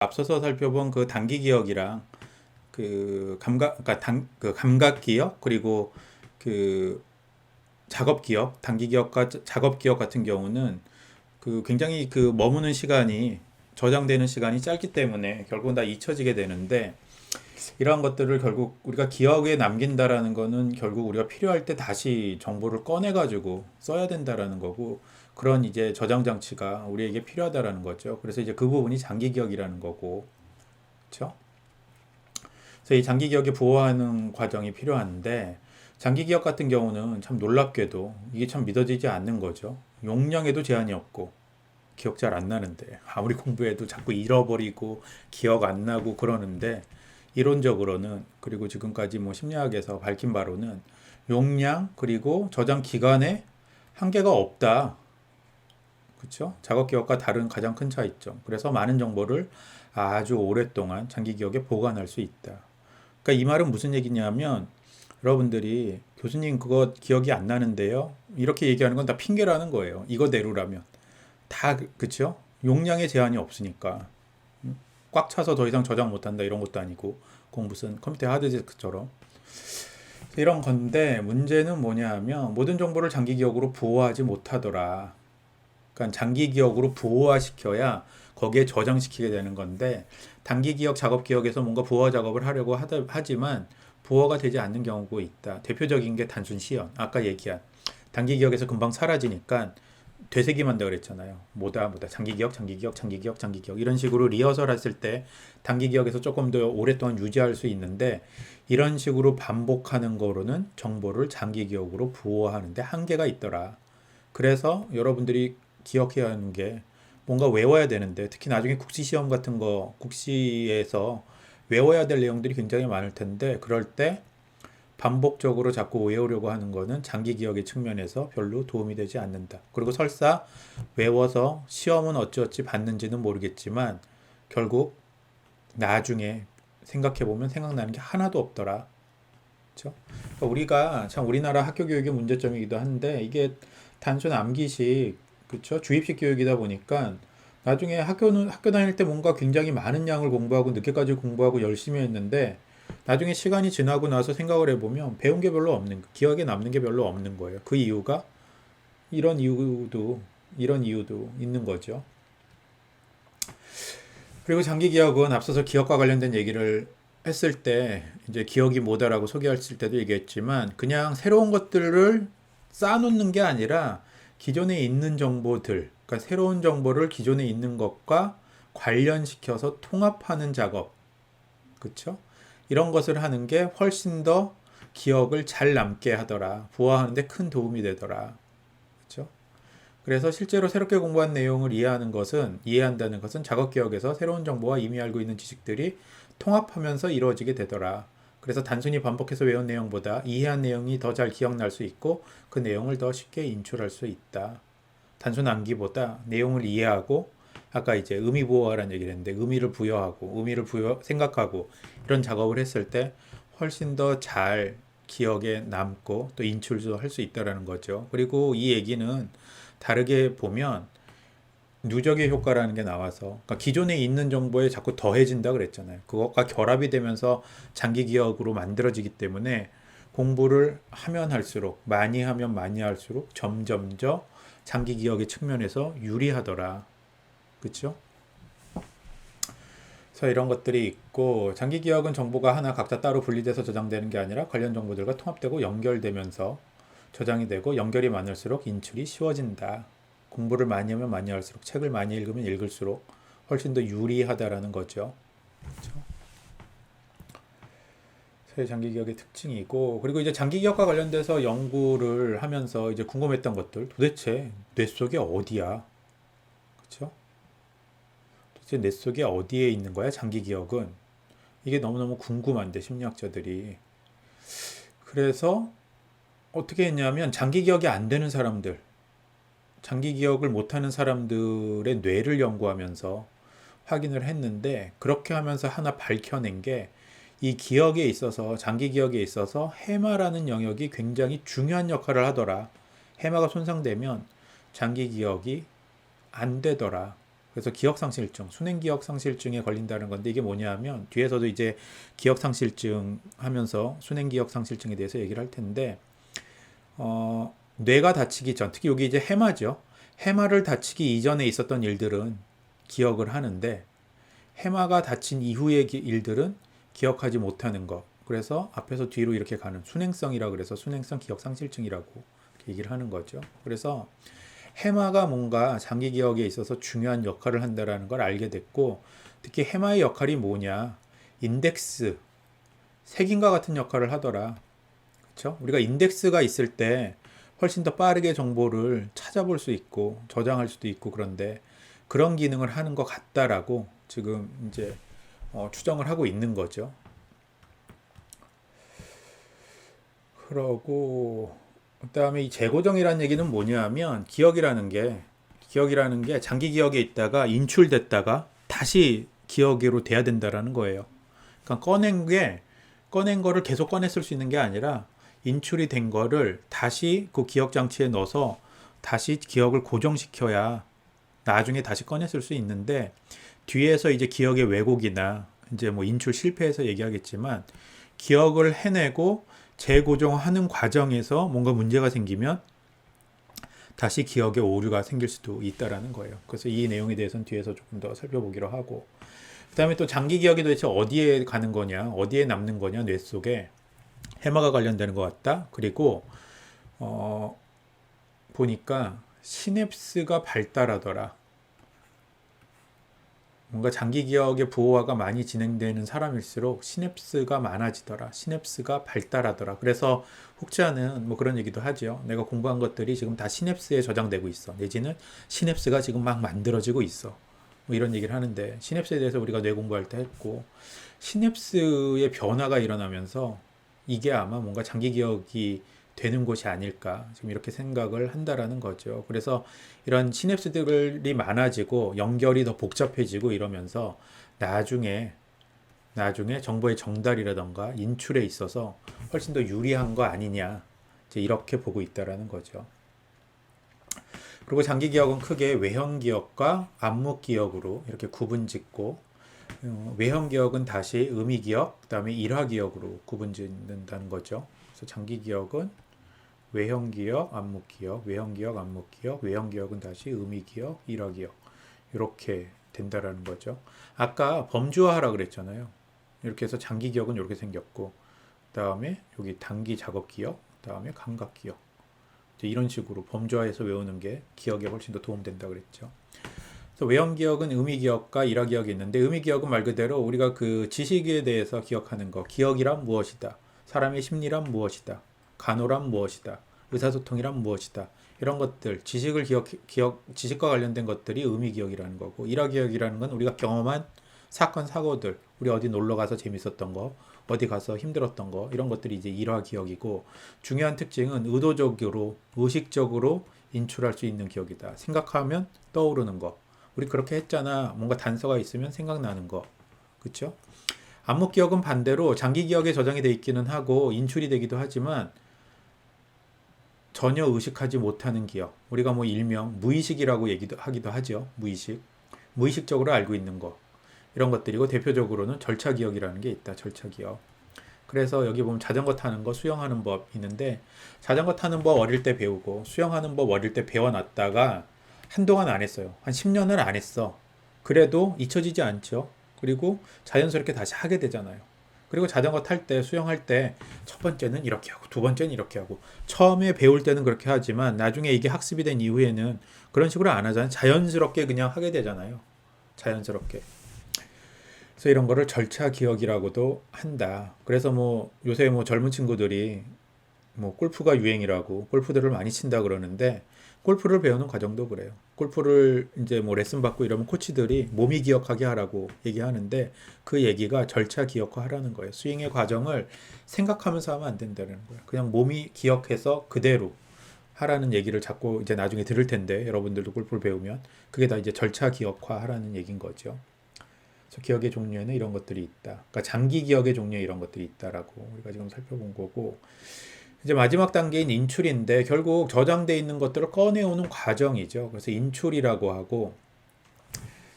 앞서서 살펴본 그 단기 기억이랑 그 감각, 그러니까 그 감각 기억 그리고 그 작업 기억, 단기 기억과 작업 기억 같은 경우는 그 굉장히 그 머무는 시간이 저장되는 시간이 짧기 때문에 결국은 다 잊혀지게 되는데 이러한 것들을 결국 우리가 기억에 남긴다라는 거는 결국 우리가 필요할 때 다시 정보를 꺼내 가지고 써야 된다라는 거고 그런 이제 저장 장치가 우리에게 필요하다라는 거죠. 그래서 이제 그 부분이 장기 기억이라는 거고. 그렇죠? 그래서 이 장기 기억에 보호하는 과정이 필요한데 장기 기억 같은 경우는 참 놀랍게도 이게 참 믿어지지 않는 거죠. 용량에도 제한이 없고 기억 잘 안 나는데 아무리 공부해도 자꾸 잃어버리고 기억 안 나고 그러는데 이론적으로는 그리고 지금까지 뭐 심리학에서 밝힌 바로는 용량 그리고 저장 기간에 한계가 없다. 그렇죠? 작업 기억과 다른 가장 큰 차이점. 그래서 많은 정보를 아주 오랫동안 장기 기억에 보관할 수 있다. 그러니까 이 말은 무슨 얘기냐면 여러분들이 교수님 그거 기억이 안 나는데요. 이렇게 얘기하는 건 다 핑계라는 거예요. 이거대로라면 다 그쵸? 용량에 제한이 없으니까 꽉 차서 더 이상 저장 못한다 이런 것도 아니고 무슨 컴퓨터 하드디스크처럼 이런 건데 문제는 뭐냐 하면 모든 정보를 장기 기억으로 보호하지 못하더라. 그러니까 장기 기억으로 보호화시켜야 거기에 저장시키게 되는 건데 단기 기억, 작업 기억에서 뭔가 보호 작업을 하려고 하지만 보호가 되지 않는 경우가 있다. 대표적인 게 단순 시연. 아까 얘기한 단기 기억에서 금방 사라지니까 되새김 한다 그랬잖아요. 뭐다 장기 기억, 장기 기억, 장기 기억, 장기 기억 이런 식으로 리허설 했을 때 단기 기억에서 조금 더 오랫동안 유지할 수 있는데 이런 식으로 반복하는 거로는 정보를 장기 기억으로 보호하는데 한계가 있더라. 그래서 여러분들이 기억해야 하는 게 뭔가 외워야 되는데 특히 나중에 국시 시험 같은 거 국시에서 외워야 될 내용들이 굉장히 많을 텐데 그럴 때 반복적으로 자꾸 외우려고 하는 거는 장기 기억의 측면에서 별로 도움이 되지 않는다. 그리고 설사 외워서 시험은 어찌어찌 받는지는 모르겠지만 결국 나중에 생각해 보면 생각나는 게 하나도 없더라. 그렇죠? 그러니까 우리가 참 우리나라 학교 교육의 문제점이기도 한데 이게 단순 암기식 그렇죠? 주입식 교육이다 보니까 나중에 학교 다닐 때 뭔가 굉장히 많은 양을 공부하고 늦게까지 공부하고 열심히 했는데 나중에 시간이 지나고 나서 생각을 해보면 배운 게 별로 없는 기억에 남는 게 별로 없는 거예요. 그 이유가 이런 이유도 이런 이유도 있는 거죠. 그리고 장기 기억은 앞서서 기억과 관련된 얘기를 했을 때 이제 기억이 뭐다라고 소개했을 때도 얘기했지만 그냥 새로운 것들을 쌓아놓는 게 아니라 기존에 있는 정보들, 그러니까 새로운 정보를 기존에 있는 것과 관련시켜서 통합하는 작업, 그렇죠? 이런 것을 하는 게 훨씬 더 기억을 잘 남게 하더라, 부화하는데 큰 도움이 되더라, 그렇죠? 그래서 실제로 새롭게 공부한 내용을 이해한다는 것은 작업 기억에서 새로운 정보와 이미 알고 있는 지식들이 통합하면서 이루어지게 되더라. 그래서 단순히 반복해서 외운 내용보다 이해한 내용이 더 잘 기억날 수 있고 그 내용을 더 쉽게 인출할 수 있다. 단순 암기보다 내용을 이해하고 아까 이제 의미 부호라는 얘기를 했는데 의미를 생각하고 이런 작업을 했을 때 훨씬 더 잘 기억에 남고 또 인출도 할 수 있다라는 거죠. 그리고 이 얘기는 다르게 보면 누적의 효과라는 게 나와서 그러니까 기존에 있는 정보에 자꾸 더해진다 그랬잖아요. 그것과 결합이 되면서 장기 기억으로 만들어지기 때문에 공부를 하면 할수록 많이 하면 많이 할수록 점점 더 장기 기억의 측면에서 유리하더라. 그렇죠? 그래서 이런 것들이 있고 장기 기억은 정보가 하나 각자 따로 분리돼서 저장되는 게 아니라 관련 정보들과 통합되고 연결되면서 저장이 되고 연결이 많을수록 인출이 쉬워진다. 공부를 많이 하면 많이 할수록 책을 많이 읽으면 읽을수록 훨씬 더 유리하다라는 거죠. 그렇죠? 장기 기억의 특징이고 그리고 이제 장기 기억과 관련돼서 연구를 하면서 이제 궁금했던 것들 도대체 뇌 속에 어디야? 그렇죠? 도대체 뇌 속에 어디에 있는 거야? 장기 기억은 이게 너무너무 궁금한데 심리학자들이 그래서 어떻게 했냐면 장기 기억이 안 되는 사람들 장기 기억을 못하는 사람들의 뇌를 연구하면서 확인을 했는데 그렇게 하면서 하나 밝혀낸 게 이 기억에 있어서 장기 기억에 있어서 해마라는 영역이 굉장히 중요한 역할을 하더라. 해마가 손상되면 장기 기억이 안 되더라. 그래서 기억상실증, 순행기억상실증에 걸린다는 건데 이게 뭐냐면 뒤에서도 이제 기억상실증 하면서 순행기억상실증에 대해서 얘기를 할 텐데 뇌가 다치기 전, 특히 여기 이제 해마죠. 해마를 다치기 이전에 있었던 일들은 기억을 하는데 해마가 다친 이후의 일들은 기억하지 못하는 것. 그래서 앞에서 뒤로 이렇게 가는 순행성이라 그래서 순행성 기억상실증이라고 얘기를 하는 거죠. 그래서 해마가 뭔가 장기 기억에 있어서 중요한 역할을 한다라는 걸 알게 됐고 특히 해마의 역할이 뭐냐? 인덱스, 색인과 같은 역할을 하더라. 그렇죠? 우리가 인덱스가 있을 때 훨씬 더 빠르게 정보를 찾아볼 수 있고 저장할 수도 있고 그런데 그런 기능을 하는 것 같다라고 지금 이제 추정을 하고 있는 거죠. 그러고 그다음에 이 재고정이라는 얘기는 뭐냐면 기억이라는 게 장기 기억에 있다가 인출됐다가 다시 기억으로 돼야 된다라는 거예요. 그러니까 꺼낸 거를 계속 꺼냈을 수 있는 게 아니라 인출이 된 거를 다시 그 기억 장치에 넣어서 다시 기억을 고정시켜야 나중에 다시 꺼냈을 수 있는데 뒤에서 이제 기억의 왜곡이나 이제 뭐 인출 실패해서 얘기하겠지만 기억을 해내고 재고정하는 과정에서 뭔가 문제가 생기면 다시 기억에 오류가 생길 수도 있다라는 거예요. 그래서 이 내용에 대해서는 뒤에서 조금 더 살펴보기로 하고 그다음에 또 장기 기억이 도대체 어디에 가는 거냐, 어디에 남는 거냐, 뇌 속에 해마가 관련되는 것 같다. 그리고 보니까 시냅스가 발달하더라. 뭔가 장기 기억의 부호화가 많이 진행되는 사람일수록 시냅스가 많아지더라. 시냅스가 발달하더라. 그래서 혹자는 뭐 그런 얘기도 하죠. 내가 공부한 것들이 지금 다 시냅스에 저장되고 있어. 내지는 시냅스가 지금 막 만들어지고 있어. 뭐 이런 얘기를 하는데 시냅스에 대해서 우리가 뇌 공부할 때 했고 시냅스의 변화가 일어나면서 이게 아마 뭔가 장기 기억이 되는 곳이 아닐까 지금 이렇게 생각을 한다라는 거죠. 그래서 이런 시냅스들이 많아지고 연결이 더 복잡해지고 이러면서 나중에 정보의 전달이라던가 인출에 있어서 훨씬 더 유리한 거 아니냐 이제 이렇게 보고 있다라는 거죠. 그리고 장기 기억은 크게 외형 기억과 암묵 기억으로 이렇게 구분짓고 외형 기억은 다시 의미 기억, 그다음에 일화 기억으로 구분짓는다는 거죠. 그래서 장기 기억은 외형 기억, 암묵 기억, 외형 기억, 암묵 기억, 외형 기억은 다시 의미 기억, 일화 기억 이렇게 된다라는 거죠. 아까 범주화하라 그랬잖아요. 이렇게 해서 장기 기억은 이렇게 생겼고, 그다음에 여기 단기 작업 기억, 그다음에 감각 기억. 이런 식으로 범주화해서 외우는 게 기억에 훨씬 더 도움된다 그랬죠. 그래서 외형 기억은 의미 기억과 일화 기억이 있는데 의미 기억은 말 그대로 우리가 그 지식에 대해서 기억하는 거, 기억이란 무엇이다, 사람의 심리란 무엇이다, 간호란 무엇이다, 의사소통이란 무엇이다, 이런 것들 지식을 지식과 관련된 것들이 의미 기억이라는 거고 일화 기억이라는 건 우리가 경험한 사건 사고들, 우리 어디 놀러 가서 재밌었던 거, 어디 가서 힘들었던 거 이런 것들이 이제 일화 기억이고 중요한 특징은 의도적으로 의식적으로 인출할 수 있는 기억이다. 생각하면 떠오르는 거. 우리 그렇게 했잖아. 뭔가 단서가 있으면 생각나는 거. 그렇죠? 암묵 기억은 반대로 장기 기억에 저장이 돼 있기는 하고 인출이 되기도 하지만 전혀 의식하지 못하는 기억. 우리가 뭐 일명 무의식이라고 하기도 하죠. 무의식. 무의식적으로 알고 있는 거. 이런 것들이고 대표적으로는 절차 기억이라는 게 있다. 절차 기억. 그래서 여기 보면 자전거 타는 거, 수영하는 법 있는데 자전거 타는 법 어릴 때 배우고 수영하는 법 어릴 때 배워놨다가 한동안 안 했어요. 한 10년을 안 했어. 그래도 잊혀지지 않죠. 그리고 자연스럽게 다시 하게 되잖아요. 그리고 자전거 탈 때, 수영할 때 첫 번째는 이렇게 하고 두 번째는 이렇게 하고 처음에 배울 때는 그렇게 하지만 나중에 이게 학습이 된 이후에는 그런 식으로 안 하잖아요. 자연스럽게 그냥 하게 되잖아요. 자연스럽게. 그래서 이런 거를 절차 기억이라고도 한다. 그래서 뭐 요새 뭐 젊은 친구들이 뭐 골프가 유행이라고 골프들을 많이 친다 그러는데 골프를 배우는 과정도 그래요. 골프를 이제 뭐 레슨 받고 이러면 코치들이 몸이 기억하게 하라고 얘기하는데 그 얘기가 절차 기억화하라는 거예요. 스윙의 과정을 생각하면서 하면 안 된다는 거예요. 그냥 몸이 기억해서 그대로 하라는 얘기를 자꾸 이제 나중에 들을 텐데 여러분들도 골프를 배우면 그게 다 이제 절차 기억화하라는 얘기인 거죠. 그래서 기억의 종류에는 이런 것들이 있다. 그러니까 장기 기억의 종류에 이런 것들이 있다라고 우리가 지금 살펴본 거고 이제 마지막 단계인 인출인데 결국 저장돼 있는 것들을 꺼내오는 과정이죠. 그래서 인출이라고 하고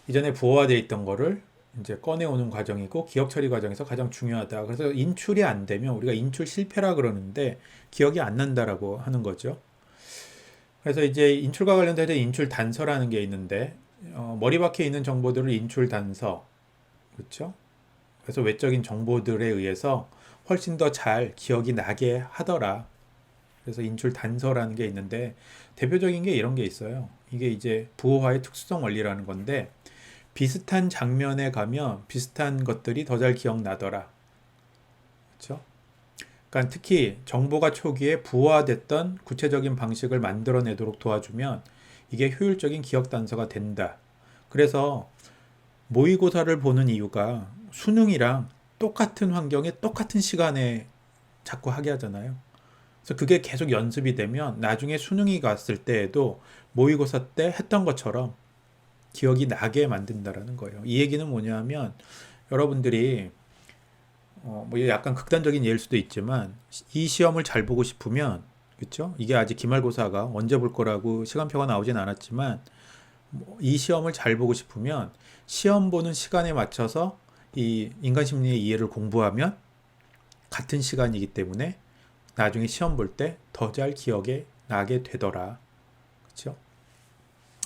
이전에 부호화되어 있던 거를 이제 꺼내오는 과정이고 기억 처리 과정에서 가장 중요하다. 그래서 인출이 안 되면 우리가 인출 실패라 그러는데 기억이 안 난다라고 하는 거죠. 그래서 이제 인출과 관련돼서 인출 단서라는 게 있는데 머리 밖에 있는 정보들을 인출 단서, 그렇죠? 그래서 외적인 정보들에 의해서 훨씬 더 잘 기억이 나게 하더라. 그래서 인출 단서라는 게 있는데 대표적인 게 이런 게 있어요. 이게 이제 부호화의 특수성 원리라는 건데 비슷한 장면에 가면 비슷한 것들이 더 잘 기억나더라. 그렇죠? 그러니까 특히 정보가 초기에 부호화됐던 구체적인 방식을 만들어내도록 도와주면 이게 효율적인 기억 단서가 된다. 그래서 모의고사를 보는 이유가 수능이랑 똑같은 환경에 똑같은 시간에 자꾸 하게 하잖아요. 그래서 그게 계속 연습이 되면 나중에 수능이 갔을 때에도 모의고사 때 했던 것처럼 기억이 나게 만든다라는 거예요. 이 얘기는 뭐냐면 여러분들이 뭐 약간 극단적인 예일 수도 있지만 이 시험을 잘 보고 싶으면 그렇죠? 이게 아직 기말고사가 언제 볼 거라고 시간표가 나오진 않았지만 뭐이 시험을 잘 보고 싶으면 시험 보는 시간에 맞춰서 이 인간 심리의 이해를 공부하면 같은 시간이기 때문에 나중에 시험 볼 때 더 잘 기억에 나게 되더라. 그렇죠?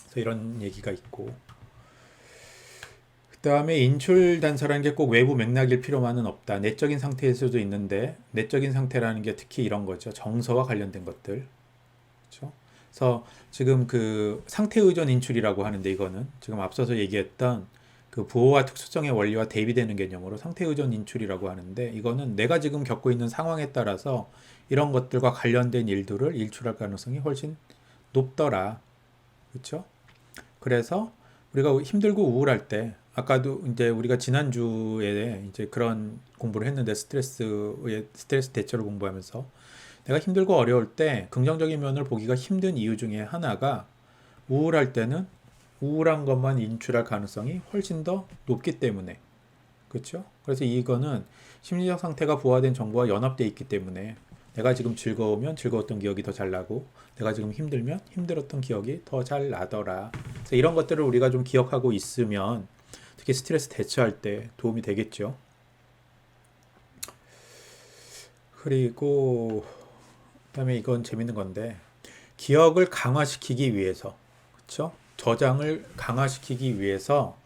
그래서 이런 얘기가 있고 그 다음에 인출 단서라는 게 꼭 외부 맥락일 필요만은 없다. 내적인 상태에서도 있는데 내적인 상태라는 게 특히 이런 거죠. 정서와 관련된 것들. 그렇죠? 그래서 지금 그 상태 의존 인출이라고 하는데 이거는 지금 앞서서 얘기했던 그 부호와 특수성의 원리와 대비되는 개념으로 상태 의존 인출이라고 하는데 이거는 내가 지금 겪고 있는 상황에 따라서 이런 것들과 관련된 일들을 일출할 가능성이 훨씬 높더라. 그렇죠? 그래서 우리가 힘들고 우울할 때 아까도 이제 우리가 지난주에 이제 그런 공부를 했는데 스트레스 대처를 공부하면서 내가 힘들고 어려울 때 긍정적인 면을 보기가 힘든 이유 중에 하나가 우울할 때는 우울한 것만 인출할 가능성이 훨씬 더 높기 때문에 그렇죠? 그래서 이거는 심리적 상태가 부화된 정보와 연합되어 있기 때문에 내가 지금 즐거우면 즐거웠던 기억이 더 잘 나고 내가 지금 힘들면 힘들었던 기억이 더 잘 나더라. 그래서 이런 것들을 우리가 좀 기억하고 있으면 특히 스트레스 대처할 때 도움이 되겠죠. 그리고 그다음에 이건 재밌는 건데 기억을 강화시키기 위해서 그렇죠? 저장을 강화시키기 위해서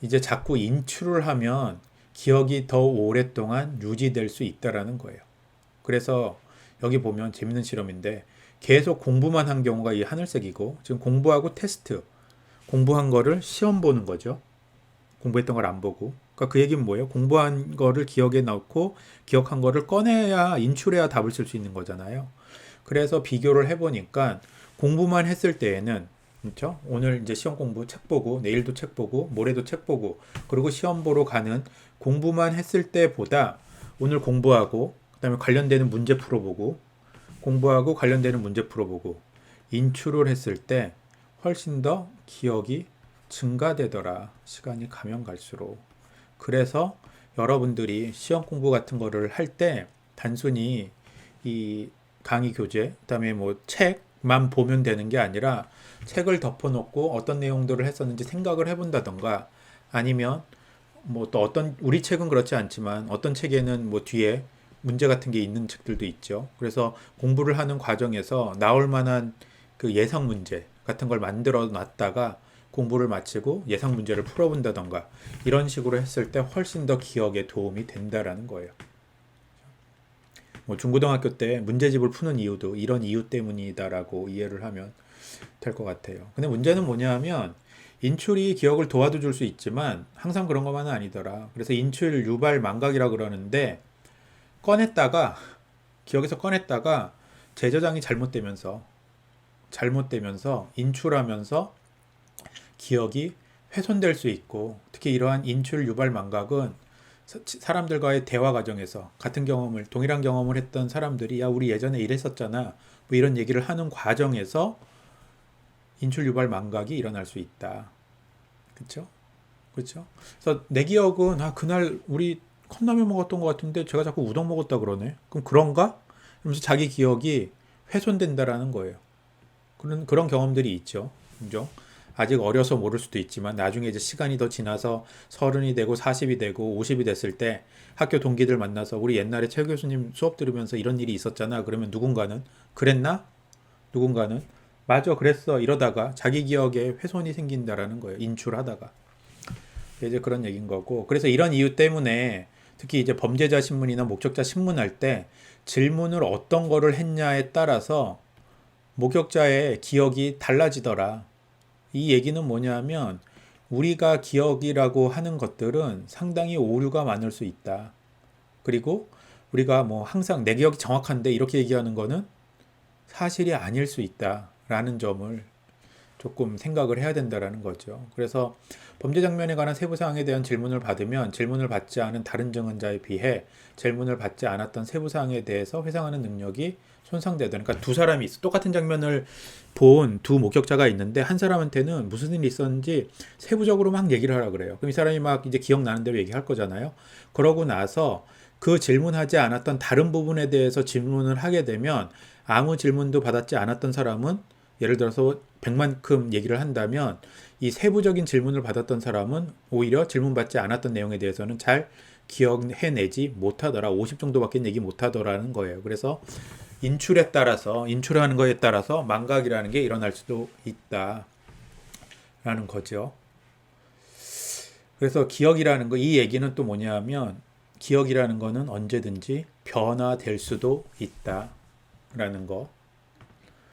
이제 자꾸 인출을 하면 기억이 더 오랫동안 유지될 수 있다라는 거예요. 그래서 여기 보면 재밌는 실험인데 계속 공부만 한 경우가 이 하늘색이고 지금 공부하고 테스트 공부한 거를 시험 보는 거죠. 공부했던 걸 안 보고. 그러니까 그 얘기는 뭐예요? 공부한 거를 기억에 넣고 기억한 거를 꺼내야 인출해야 답을 쓸 수 있는 거잖아요. 그래서 비교를 해보니까 공부만 했을 때에는 그렇죠? 오늘 이제 시험 공부 책 보고 내일도 책 보고 모레도 책 보고 그리고 시험 보러 가는 공부만 했을 때보다 오늘 공부하고 그다음에 관련되는 문제 풀어보고 공부하고 관련되는 문제 풀어보고 인출을 했을 때 훨씬 더 기억이 증가되더라. 시간이 가면 갈수록. 그래서 여러분들이 시험 공부 같은 거를 할 때 단순히 이 강의 교재, 그다음에 뭐 책만 보면 되는 게 아니라 책을 덮어놓고 어떤 내용들을 했었는지 생각을 해본다던가 아니면 뭐 또 어떤 우리 책은 그렇지 않지만 어떤 책에는 뭐 뒤에 문제 같은 게 있는 책들도 있죠. 그래서 공부를 하는 과정에서 나올 만한 그 예상 문제 같은 걸 만들어 놨다가 공부를 마치고 예상 문제를 풀어본다던가 이런 식으로 했을 때 훨씬 더 기억에 도움이 된다라는 거예요. 뭐 중고등학교 때 문제집을 푸는 이유도 이런 이유 때문이다라고 이해를 하면 될 것 같아요. 근데 문제는 뭐냐면 인출이 기억을 도와줄 수 있지만 항상 그런 것만은 아니더라. 그래서 인출 유발 망각이라 그러는데 꺼냈다가 기억에서 꺼냈다가 재저장이 잘못되면서 인출하면서 기억이 훼손될 수 있고 특히 이러한 인출 유발 망각은 사람들과의 대화 과정에서 같은 경험을 동일한 경험을 했던 사람들이 야 우리 예전에 이랬었잖아 뭐 이런 얘기를 하는 과정에서 인출 유발 망각이 일어날 수 있다. 그렇죠? 그렇죠? 그래서 내 기억은 아 그날 우리 컵라면 먹었던 것 같은데 제가 자꾸 우동 먹었다 그러네. 그럼 그런가? 그러면서 자기 기억이 훼손된다라는 거예요. 그런 경험들이 있죠. 그죠? 아직 어려서 모를 수도 있지만 나중에 이제 시간이 더 지나서 30이 되고 40이 되고 50이 됐을 때 학교 동기들 만나서 우리 옛날에 최 교수님 수업 들으면서 이런 일이 있었잖아. 그러면 누군가는 그랬나? 누군가는 맞아 그랬어 이러다가 자기 기억에 훼손이 생긴다라는 거예요. 인출하다가. 이제 그런 얘기인 거고. 그래서 이런 이유 때문에 특히 이제 범죄자 신문이나 목격자 신문할 때 질문을 어떤 거를 했냐에 따라서 목격자의 기억이 달라지더라. 이 얘기는 뭐냐면 우리가 기억이라고 하는 것들은 상당히 오류가 많을 수 있다. 그리고 우리가 뭐 항상 내 기억이 정확한데 이렇게 얘기하는 거는 사실이 아닐 수 있다라는 점을 조금 생각을 해야 된다라는 거죠. 그래서 범죄 장면에 관한 세부 사항에 대한 질문을 받으면 질문을 받지 않은 다른 증언자에 비해 질문을 받지 않았던 세부 사항에 대해서 회상하는 능력이 손상되다. 그러니까 두 사람이 있어. 똑같은 장면을 본 두 목격자가 있는데 한 사람한테는 무슨 일이 있었는지 세부적으로 막 얘기를 하라 그래요. 그럼 이 사람이 막 이제 기억나는 대로 얘기할 거잖아요. 그러고 나서 그 질문하지 않았던 다른 부분에 대해서 질문을 하게 되면 아무 질문도 받았지 않았던 사람은 예를 들어서 100만큼 얘기를 한다면 이 세부적인 질문을 받았던 사람은 오히려 질문받지 않았던 내용에 대해서는 잘 기억해내지 못하더라. 50 정도밖에 얘기 못하더라는 거예요. 그래서 인출에 따라서 인출하는 거에 따라서 망각이라는 게 일어날 수도 있다라는 거죠. 그래서 기억이라는 거, 이 얘기는 또 뭐냐면 기억이라는 거는 언제든지 변화될 수도 있다라는 거.